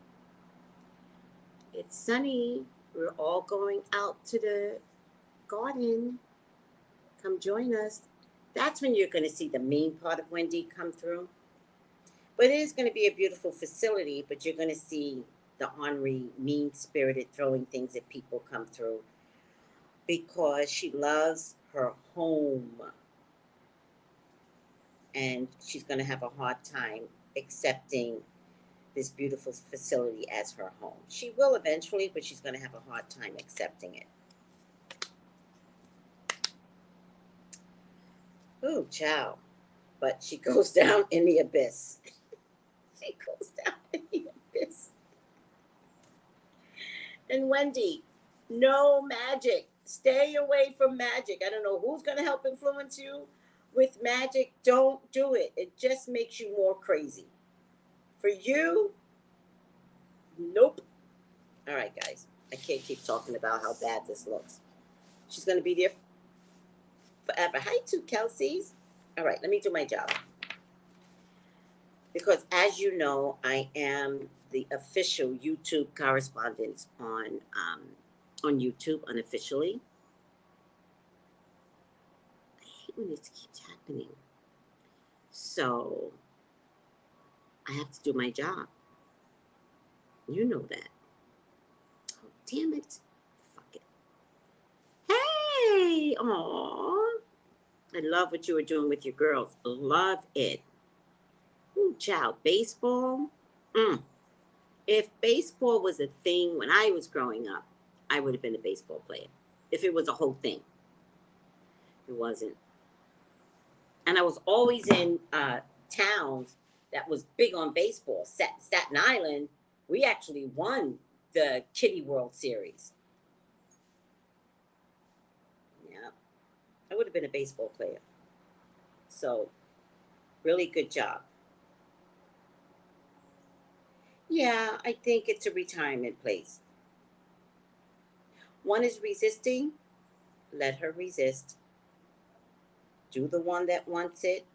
It's sunny. We're all going out to the garden. Come join us. That's when you're going to see the mean part of Wendy come through. But it is going to be a beautiful facility, but you're going to see the ornery, mean-spirited throwing things at people come through because she loves her home. And she's going to have a hard time accepting this beautiful facility as her home. She will eventually, but she's going to have a hard time accepting it. Ooh, child. But she goes down in the abyss. She goes down in the abyss. And Wendy, no magic. Stay away from magic. I don't know who's going to help influence you with magic. Don't do it. It just makes you more crazy. For you, nope. All right, guys. I can't keep talking about how bad this looks. She's going to be there forever. Hi, two Kelseys. All right, let me do my job. Because as you know, I am the official YouTube correspondent on YouTube unofficially. I hate when this keeps happening. So I have to do my job. You know that. Oh, damn it. Fuck it. Hey! Aww. I love what you were doing with your girls. Love it. Ooh, child. Baseball? If baseball was a thing when I was growing up, I would have been a baseball player. If it was a whole thing. It wasn't. And I was always in towns that was big on baseball. Staten Island, we actually won the Kitty World Series. Yeah. I would have been a baseball player. So, really good job. Yeah, I think it's a retirement place. One is resisting, let her resist. Do the one that wants it,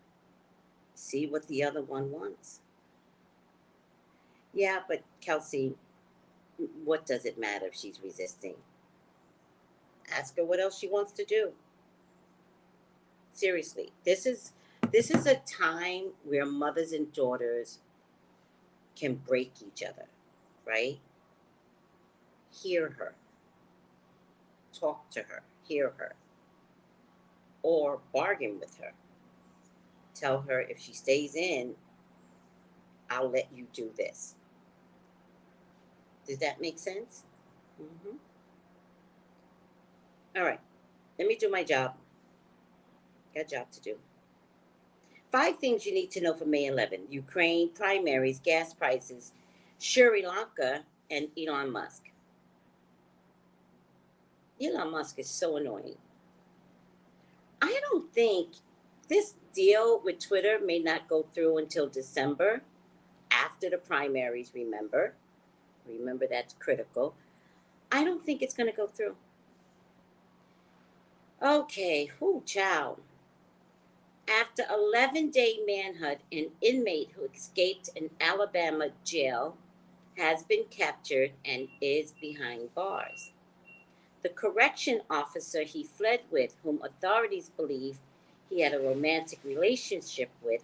see what the other one wants. Yeah, but Kelsey, what does it matter if she's resisting? Ask her what else she wants to do. Seriously, this is a time where mothers and daughters can break each other, right? Hear her. Talk to her. Hear her. Or bargain with her. Tell her if she stays in, I'll let you do this. Does that make sense? Mm-hmm. All right. Let me do my job. Got a job to do. 5 things you need to know for May 11. Ukraine, primaries, gas prices, Sri Lanka, and Elon Musk. Elon Musk is so annoying. I don't think this deal with Twitter may not go through until December after the primaries, remember. Remember, that's critical. I don't think it's going to go through. Okay, whoo, child. After 11-day manhunt, an inmate who escaped an Alabama jail has been captured and is behind bars. The correction officer he fled with, whom authorities believe he had a romantic relationship with,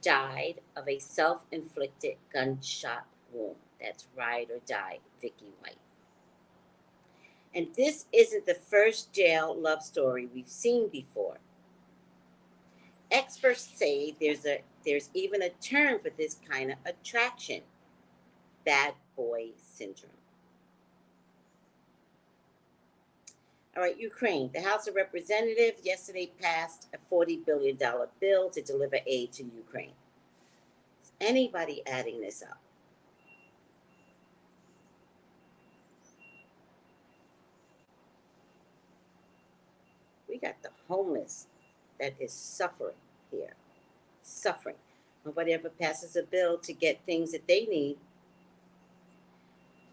died of a self-inflicted gunshot wound. That's ride or die, Vicky White. And this isn't the first jail love story we've seen before. Experts say there's even a term for this kind of attraction, bad boy syndrome. All right, Ukraine. The House of Representatives yesterday passed a $40 billion bill to deliver aid to Ukraine. Is anybody adding this up? We got the homeless that is suffering here. Suffering. Nobody ever passes a bill to get things that they need.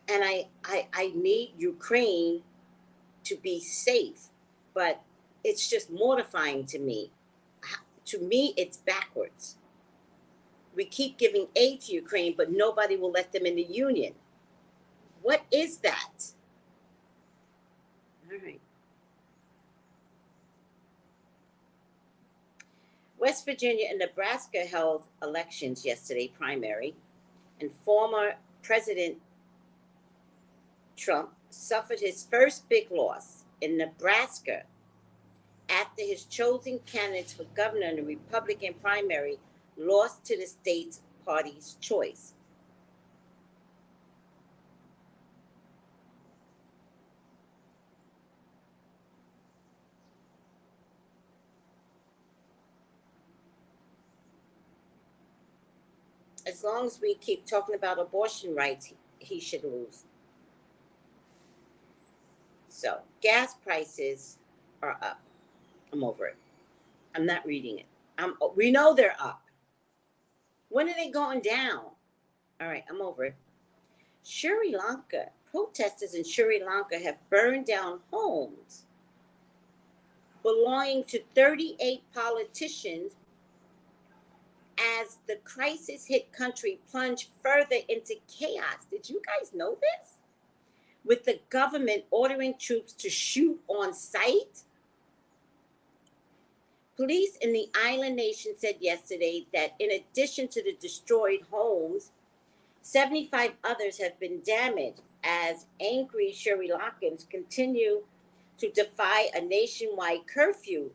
And I need Ukraine to be safe, but it's just mortifying to me. To me, it's backwards. We keep giving aid to Ukraine, but nobody will let them in the union. What is that? All right. West Virginia and Nebraska held elections yesterday, primary, and former President Trump suffered his first big loss in Nebraska after his chosen candidates for governor in the Republican primary lost to the state's party's choice. As long as we keep talking about abortion rights, he should lose. So, gas prices are up. I'm over it. I'm not reading it. We know they're up. When are they going down? All right, I'm over it. Sri Lanka. Protesters in Sri Lanka have burned down homes belonging to 38 politicians as the crisis-hit country plunged further into chaos. Did you guys know this? With the government ordering troops to shoot on sight? Police in the island nation said yesterday that in addition to the destroyed homes, 75 others have been damaged as angry Sri Lankans continue to defy a nationwide curfew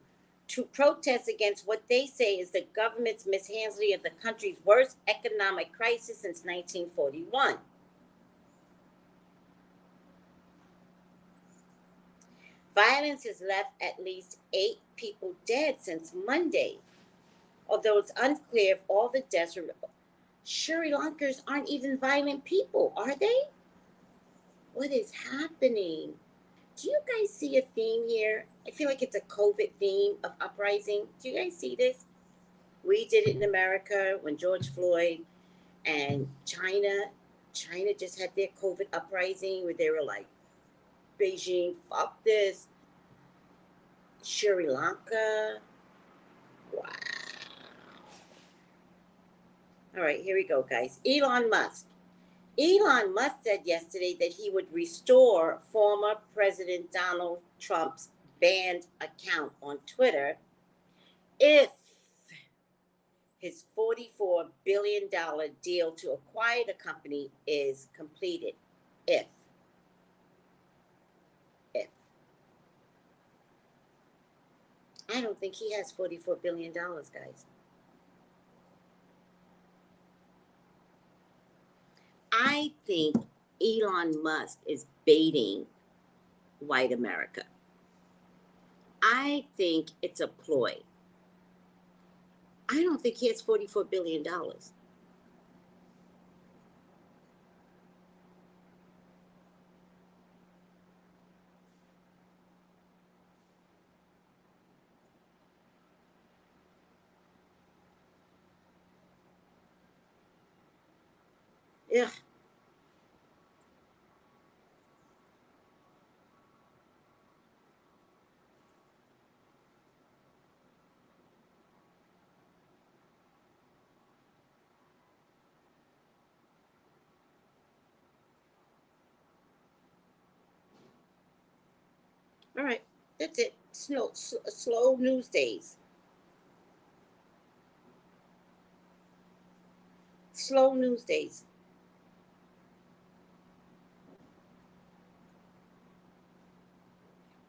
to protest against what they say is the government's mishandling of the country's worst economic crisis since 1941. Violence has left at least 8 people dead since Monday, although it's unclear if all the deaths are... Sri Lankers aren't even violent people, are they? What is happening? Do you guys see a theme here? I feel like it's a COVID theme of uprising. Do you guys see this? We did it in America when George Floyd and China just had their COVID uprising where they were like, Beijing, fuck this. Sri Lanka. Wow. All right, here we go, guys. Elon Musk. Elon Musk said yesterday that he would restore former President Donald Trump's banned account on Twitter if his $44 billion deal to acquire the company is completed. If. I don't think he has $44 billion, guys. I think Elon Musk is baiting white America. I think it's a ploy. I don't think he has $44 billion. Ugh. All right, that's it. Slow news days. Slow news days.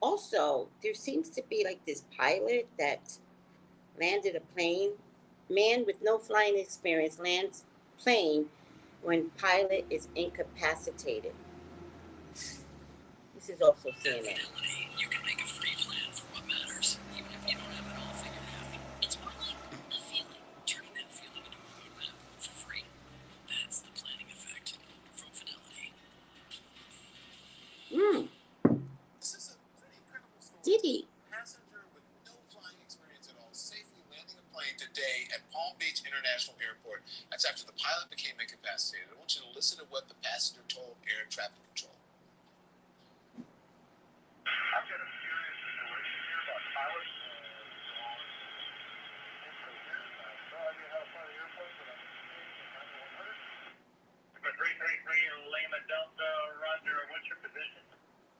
Also, there seems to be like this pilot that landed a plane. Man with no flying experience lands plane when pilot is incapacitated. This is also CNN. You can make a free plan for what matters, even if you don't have it all figured out. It's more like a feeling, turning that feeling into a roadmap for free. That's the planning effect from Fidelity. This is a pretty incredible story. Did he? Passenger with no flying experience at all safely landing a plane today at Palm Beach International Airport. That's after the pilot became incapacitated. I want you to listen to what the passenger told air traffic control. I've got a serious situation here about pilots on incoherent. I have no idea how to fly the airplane, but I'm in 333 Lima Delta, Roger. What's your position?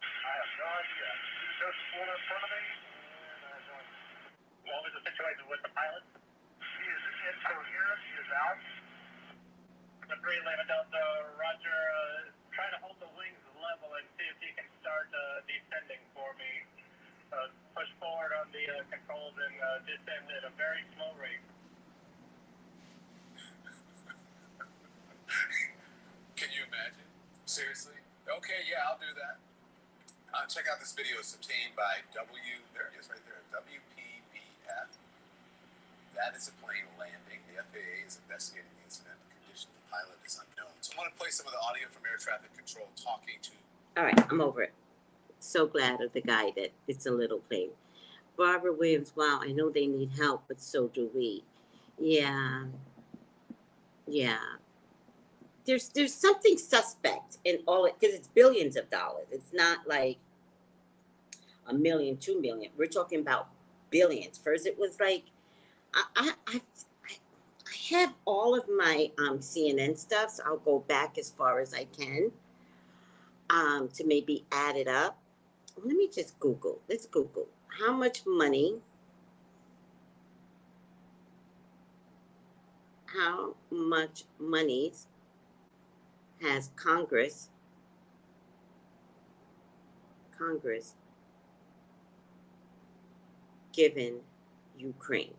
I have no idea. You just pulled in front of me, and I have no idea. What was the situation with the pilot? He is incoherent. He is out. 3 Lima Delta, Roger. Try to hold the wings level and see if you can start descending for me. Push forward on the controls and descend at a very slow rate. Can you imagine? Seriously? Okay, yeah, I'll do that. Check out this video. It's obtained by there it is right there, WPBF. That is a plane landing. The FAA is investigating the incident. The condition of the pilot is unknown. So I'm going to play some of the audio from air traffic control talking to... All right, I'm over it. So glad of the guy that it's a little plane. Barbara Williams, wow, I know they need help, but so do we. Yeah. There's something suspect in all it, because it's billions of dollars. It's not like $1 million, $2 million. We're talking about billions. First, it was like I have all of my CNN stuff, so I'll go back as far as I can to maybe add it up. Let me just Google. Let's Google how much money. How much monies has Congress given Ukraine?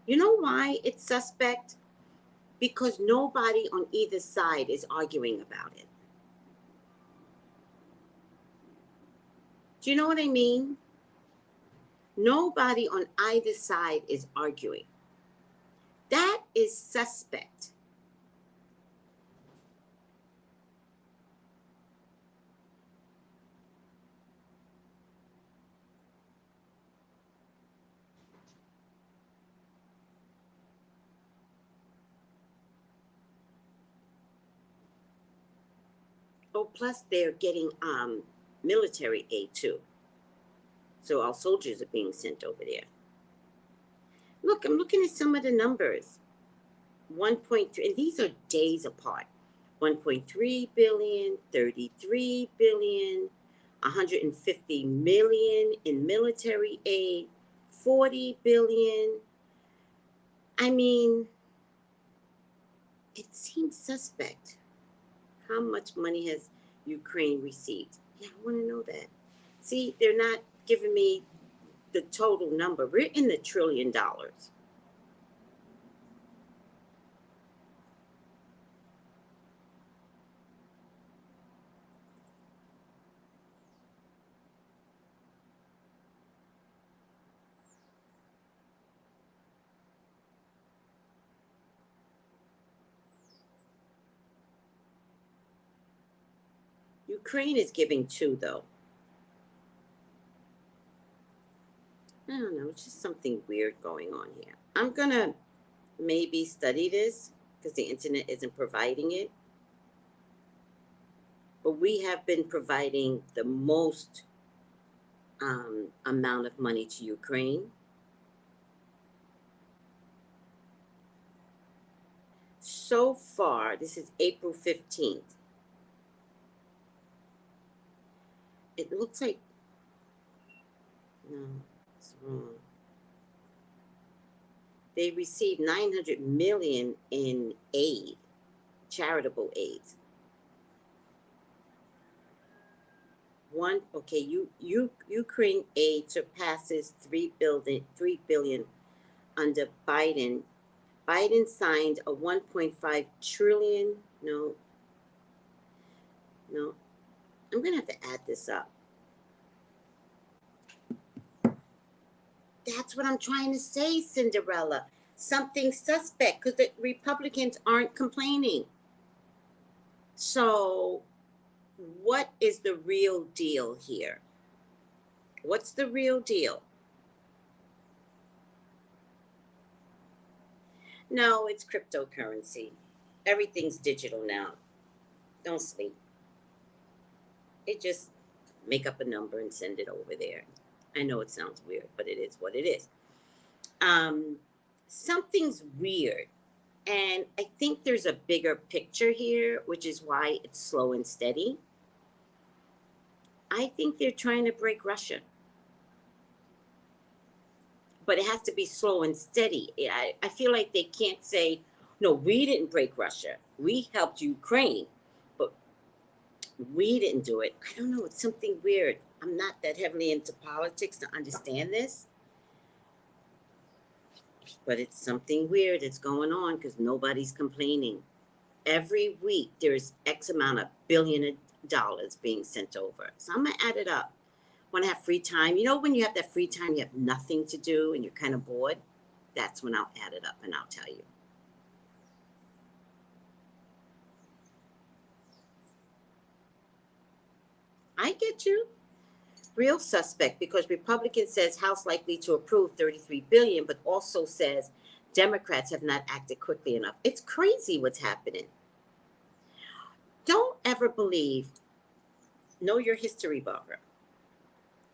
You know why it's suspect? Because nobody on either side is arguing about it. Do you know what I mean? Nobody on either side is arguing. That is suspect. Oh, plus they're getting military aid too. So our soldiers are being sent over there. Look, I'm looking at some of the numbers. 1.3, and these are days apart. 1.3 billion, 33 billion, 150 million in military aid, 40 billion. I mean, it seems suspect. How much money has Ukraine received? Yeah, I want to know that. See, they're not giving me the total number. We're in the $1 trillion. Ukraine is giving two, though. I don't know. It's just something weird going on here. I'm going to maybe study this because the internet isn't providing it. but we have been providing the most amount of money to Ukraine. So far, this is April 15th. It looks like, no, it's wrong. They received 900 million in aid, charitable aid. Ukraine aid surpasses 3 billion under Biden. Biden signed a 1.5 trillion. No, I'm gonna have to add this up. That's what I'm trying to say, Cinderella. Something suspect, because the Republicans aren't complaining. So, what is the real deal here? What's the real deal? No, it's cryptocurrency. Everything's digital now. Don't sleep. It just make up a number and send it over there. I know it sounds weird, but it is what it is. Something's weird. And I think there's a bigger picture here, which is why it's slow and steady. I think they're trying to break Russia. But it has to be slow and steady. I feel like they can't say, no, we didn't break Russia. We helped Ukraine, but we didn't do it. I don't know. It's something weird. I'm not that heavily into politics to understand this. But it's something weird that's going on because nobody's complaining. Every week, there's X amount of billion of dollars being sent over. So I'm going to add it up. When I have free time, you know, when you have that free time, you have nothing to do and you're kind of bored. That's when I'll add it up and I'll tell you. I get you. Real suspect, because Republican says House likely to approve 33 billion, but also says Democrats have not acted quickly enough. It's crazy what's happening. Don't ever believe, know your history, Barbara.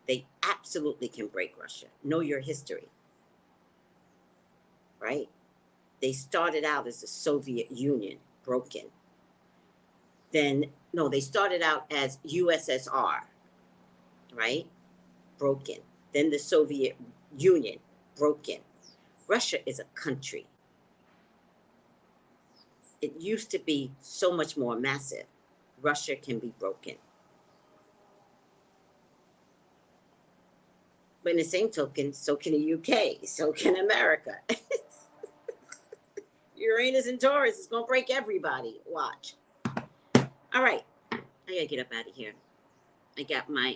They absolutely can break Russia. Know your history. Right? They started out as the Soviet Union, broken. Then, no, they started out as USSR, right? Broken. Then the Soviet Union, broken. Russia is a country. It used to be so much more massive. Russia can be broken. But in the same token, so can the UK, so can America. Uranus and Taurus is going to break everybody. Watch. All right. I got to get up out of here. I got my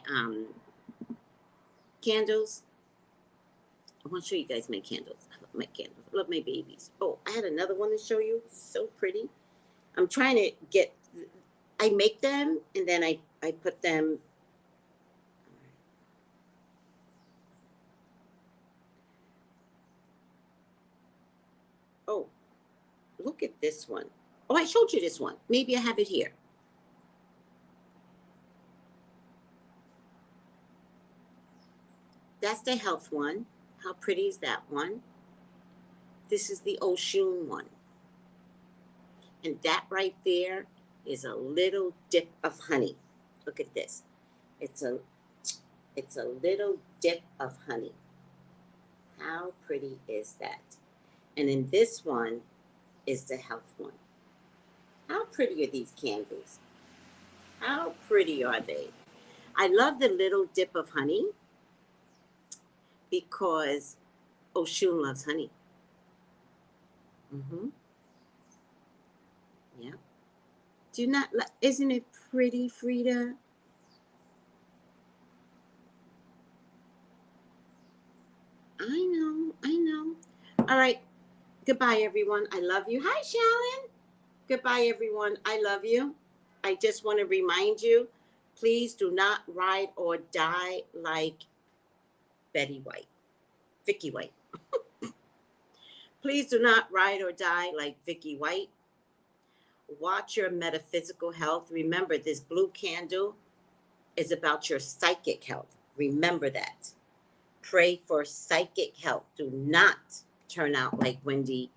candles. I want to show you guys my candles. I love my candles. I love my babies. Oh, I had another one to show you. So pretty. I'm trying to get, I make them and then I put them. Oh, look at this one. Oh, I showed you this one. Maybe I have it here. That's the health one. How pretty is that one? This is the OSHUN one. And that right there is a little dip of honey. Look at this. It's a little dip of honey. How pretty is that? And in this one is the health one. How pretty are these candles? How pretty are they? I love the little dip of honey because OSHUN loves honey. Yeah. Do you not, isn't it pretty, Frida? I know. All right. Goodbye, everyone. I love you. Hi, Shalyn. Goodbye, everyone. I love you. I just want to remind you, please do not ride or die like Vicky White. Please do not ride or die like Vicky White. Watch your metaphysical health. Remember, this blue candle is about your psychic health. Remember that. Pray for psychic health. Do not turn out like Wendy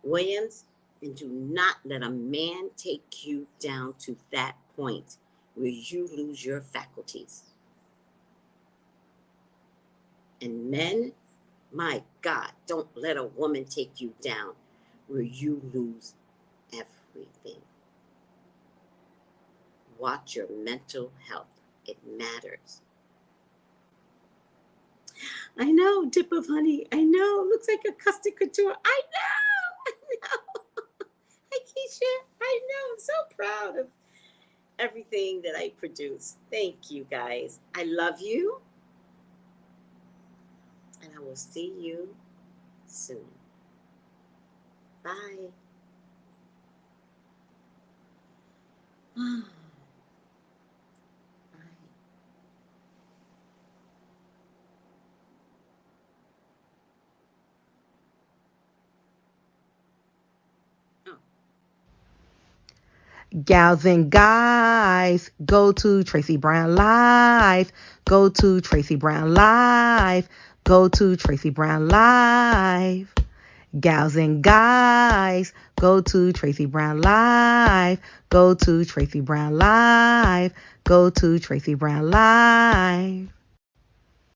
Williams, and do not let a man take you down to that point where you lose your faculties. And men, my God, don't let a woman take you down where you lose everything. Watch your mental health. It matters. I know, dip of honey. I know, looks like a custard couture. I know. Hi, Keisha. I know, I'm so proud of everything that I produce. Thank you, guys. I love you. And I will see you soon. Bye.
Gals and guys, go to Tracey Brown Live. Go to Tracey Brown Live. Go to Tracey Brown Live. Gals and guys, go to Tracey Brown Live. Go to Tracey Brown Live. Go to Tracey Brown Live.